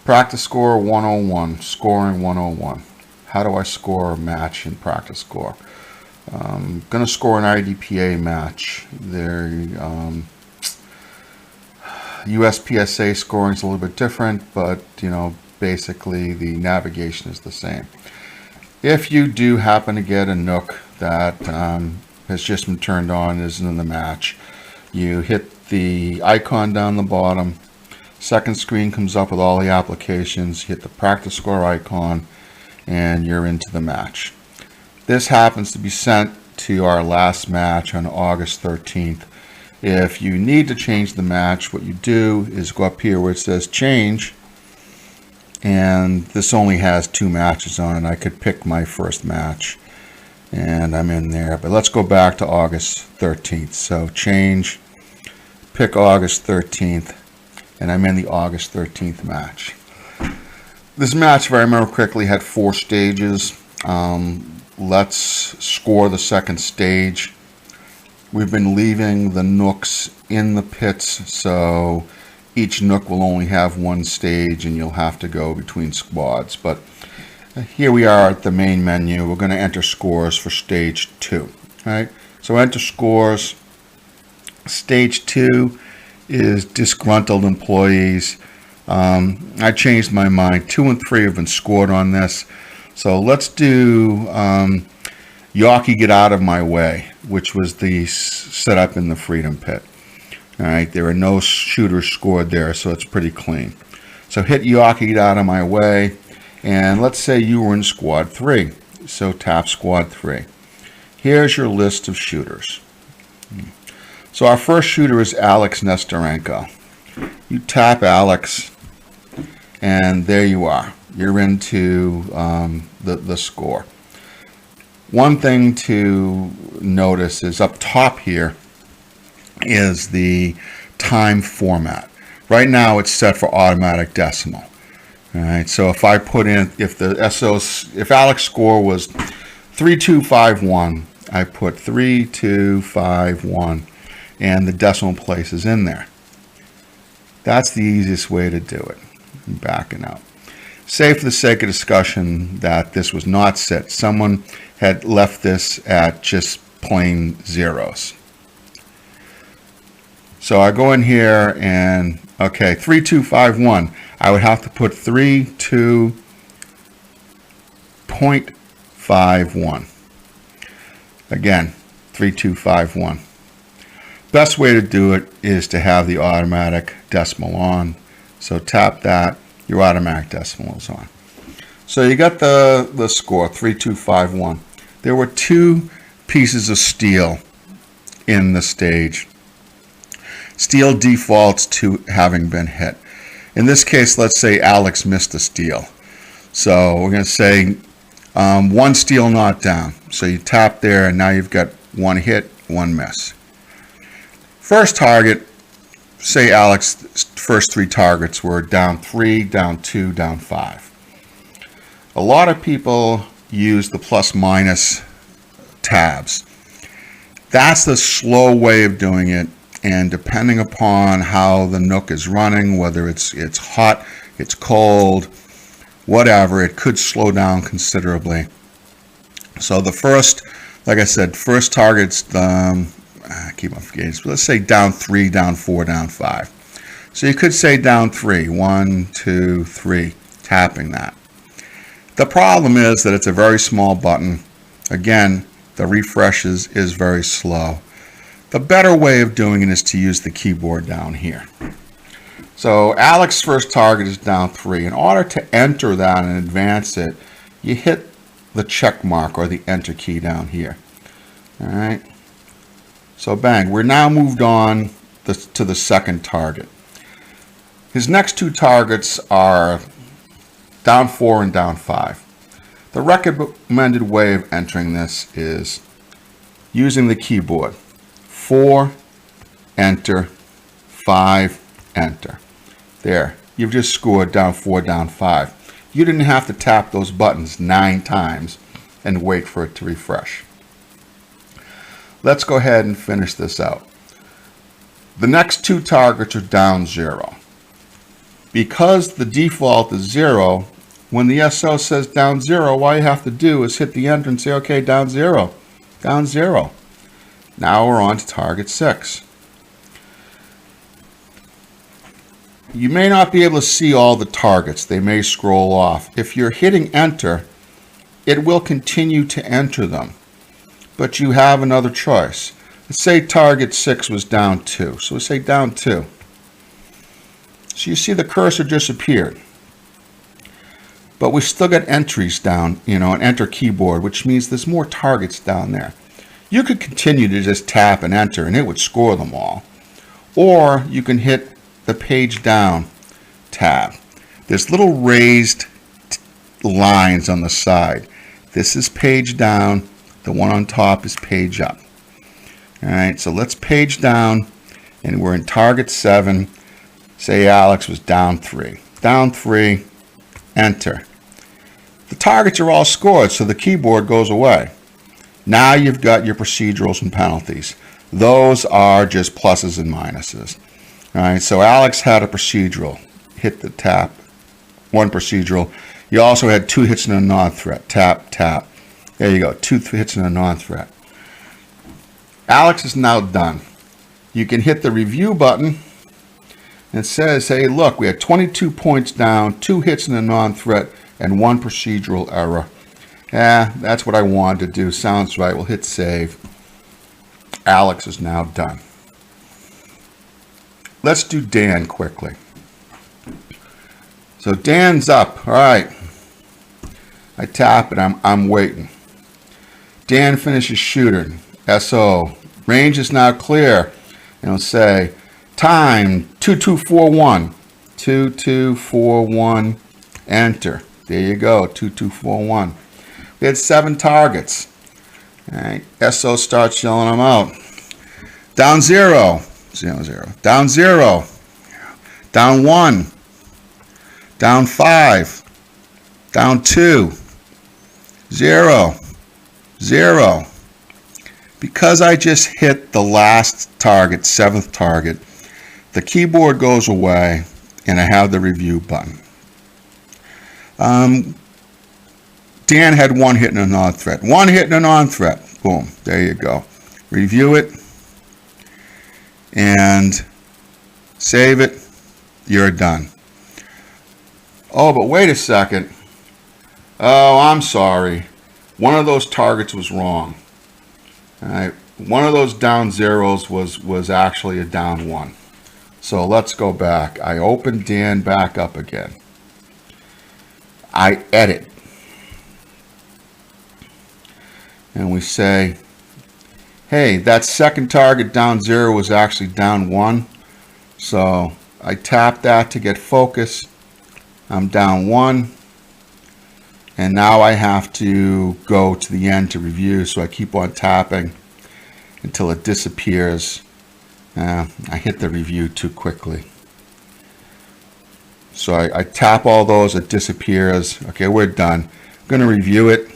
Practice score 101, scoring 101. How do I score a match in practice score? I'm going to score an IDPA match. USPSA scoring is a little bit different, but basically the navigation is the same. If you do happen to get a Nook that has just been turned on, isn't in the match, you hit the icon down the bottom. Second screen comes up with all the applications. Hit the practice score icon, and you're into the match. This happens to be sent to our last match on August 13th. If you need to change the match, what you do is go up here where it says change, and this only has 2 matches on it. I could pick my first match, and I'm in there. But let's go back to August 13th. So change, pick August 13th, and I'm in the August 13th match. This match, if I remember correctly, had 4 stages. Let's score the second stage. We've been leaving the Nooks in the pits, so each Nook will only have 1 stage, and you'll have to go between squads. But here we are at the main menu. We're going to enter scores for stage 2. All right, so enter scores. Stage 2 is disgruntled employees. I changed my mind. 2 and 3 have been scored on this. So let's do Yawkey Get Out of My Way, which was the setup in the Freedom Pit. All right, there are no shooters scored there, so it's pretty clean. So hit Yawkey Get Out of My Way, and let's say you were in Squad 3. So tap Squad 3. Here's your list of shooters. So our first shooter is Alex Nestorenko. You tap Alex, and there you are. You're into the score. One thing to notice is up top here is the time format. Right now it's set for automatic decimal. All right, so if I put in, if Alex's score was 3251, I put 3251, and the decimal place is in there. That's the easiest way to do it. I'm backing out. Say for the sake of discussion that this was not set. Someone had left this at just plain zeros. So I go in here and, okay, 3251. I would have to put 32.51. Again, 3251. Best way to do it is to have the automatic decimal on. So tap that, your automatic decimal is on. So you got the score, 3251. There were 2 pieces of steel in the stage. Steel defaults to having been hit. In this case, let's say Alex missed a steel. So we're going to say 1 steel not down. So you tap there, and now you've got 1 hit, 1 miss. First target, say Alex's first 3 targets were down 3, down 2, down 5. A lot of people use the plus minus tabs. That's the slow way of doing it, and depending upon how the Nook is running, whether it's hot, it's cold, whatever, it could slow down considerably. So the first, like I said, first target's I keep on forgetting. So let's say down 3, down 4, down 5. So you could say down 3, 1, 2, 3, tapping that. The problem is that it's a very small button. Again, the refresh is very slow. The better way of doing it is to use the keyboard down here. So Alex's first target is down 3. In order to enter that and advance it, you hit the check mark or the enter key down here. All right. So bang, we're now moved on to the second target. His next 2 targets are down 4 and down 5. The recommended way of entering this is using the keyboard. 4, enter, 5, enter. There, you've just scored down 4, down 5. You didn't have to tap those buttons 9 times and wait for it to refresh. Let's go ahead and finish this out. The next 2 targets are down 0. because the default is 0, when the SO says down 0, all you have to do is hit the enter and say, okay, down 0, down 0. Now we're on to target 6. You may not be able to see all the targets. They may scroll off. If you're hitting enter, it will continue to enter them. But you have another choice. Let's say target 6 was down 2. So we say down 2. So you see the cursor disappeared. But we still got entries down, an enter keyboard, which means there's more targets down there. You could continue to just tap and enter and it would score them all. Or you can hit the page down tab. There's little raised lines on the side. This is page down. The one on top is page up. All right, so let's page down and we're in target 7. Say Alex was down 3. Down 3, enter. The targets are all scored, so the keyboard goes away. Now you've got your procedurals and penalties. Those are just pluses and minuses. All right, so Alex had a procedural. Hit the tap. 1 procedural. You also had 2 hits in a non-threat. Tap, tap. There you go, 2 hits in a non-threat. Alex is now done. You can hit the review button. It says, hey, look, we had 22 points down, 2 hits in a non-threat, and 1 procedural error. Yeah, that's what I wanted to do. Sounds right. We'll hit save. Alex is now done. Let's do Dan quickly. So Dan's up. All right. I tap it. I'm waiting. Dan finishes shooting. SO. Range is now clear. And it'll say time 2241. 2241. Enter. There you go. 2241. We had 7 targets. All right. SO starts yelling them out. Down 0. 0, 0. Down 0. Down 1. Down 5. Down 2. 0. 0. Because I just hit the last target, 7th target, the keyboard goes away and I have the review button. Dan had 1 hit and a non-threat. 1 hit and a non-threat. Boom. There you go. Review it and save it. You're done. Oh, but wait a second. Oh, I'm sorry. One of those targets was wrong. All right. One of those down 0s was actually a down 1. So let's go back. I open Dan back up again. I edit. And we say, hey, that second target down 0 was actually down 1. So I tap that to get focus. I'm down 1. And now I have to go to the end to review. So I keep on tapping until it disappears. I hit the review too quickly. So I tap all those, it disappears. Okay, we're done. I'm going to review it.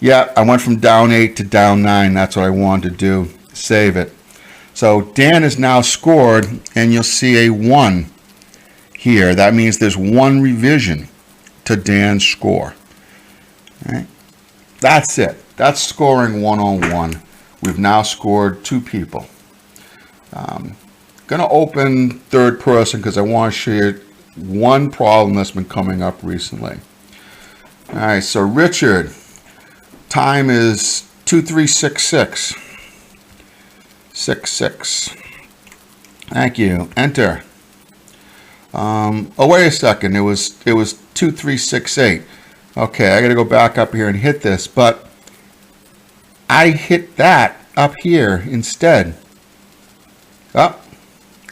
Yeah, I went from down 8 to down 9. That's what I wanted to do. Save it. So Dan is now scored, and you'll see a 1 here. That means there's 1 revision to Dan's score. All right. That's it. That's scoring 1-on-1. We've now scored 2 people. Going to open third person because I want to show you one problem that's been coming up recently. All right, so Richard, time is 2366. 66. Thank you. Enter. Oh, wait a second. It was 2368. Okay, I got to go back up here and hit this, but I hit that up here instead. Oh,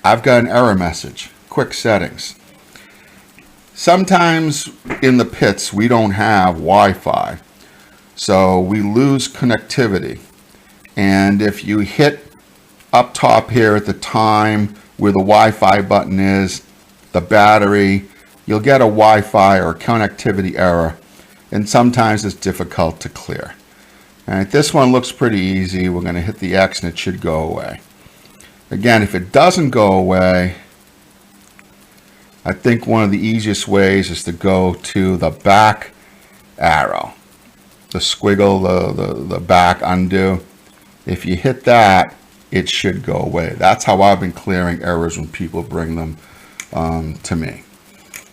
I've got an error message. Quick settings. Sometimes in the pits we don't have Wi-Fi, so we lose connectivity. And if you hit up top here at the time where the Wi-Fi button is, the battery, you'll get a Wi-Fi or connectivity error, and sometimes it's difficult to clear. All right, this one looks pretty easy. We're going to hit the X and it should go away. Again, if it doesn't go away, I think one of the easiest ways is to go to the back arrow, the squiggle, the back undo. If you hit that, it should go away. That's how I've been clearing errors when people bring them to me.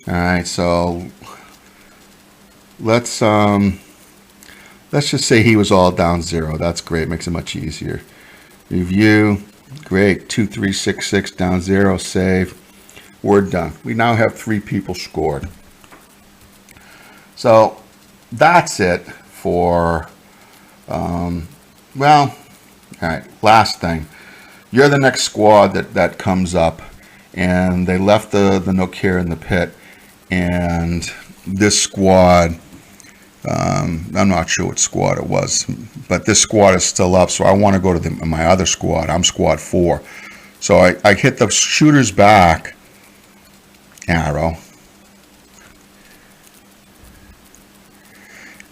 All right, so let's just say he was all down 0. That's great, makes it much easier. Review, great, 2366 down 0, save. We're done. We now have 3 people scored. So that's it for, well, all right, last thing. You're the next squad that comes up, and they left the Nook here in the pit, and this squad, I'm not sure what squad it was, but this squad is still up, so I want to go to my other squad. I'm squad 4. So I hit the shooter's back arrow,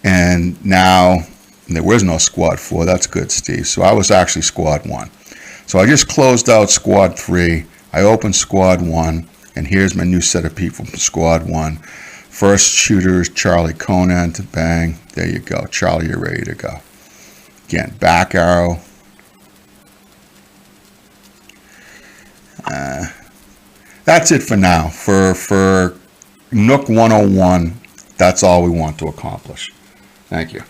and now there was no squad 4. That's good, Steve. So I was actually squad 1. So I just closed out squad 3. I opened squad 1, and here's my new set of people from squad 1. First shooter is Charlie Conant. Bang. There you go. Charlie, you're ready to go. Again, back arrow. That's it for now. For Nook 101, that's all we want to accomplish. Thank you.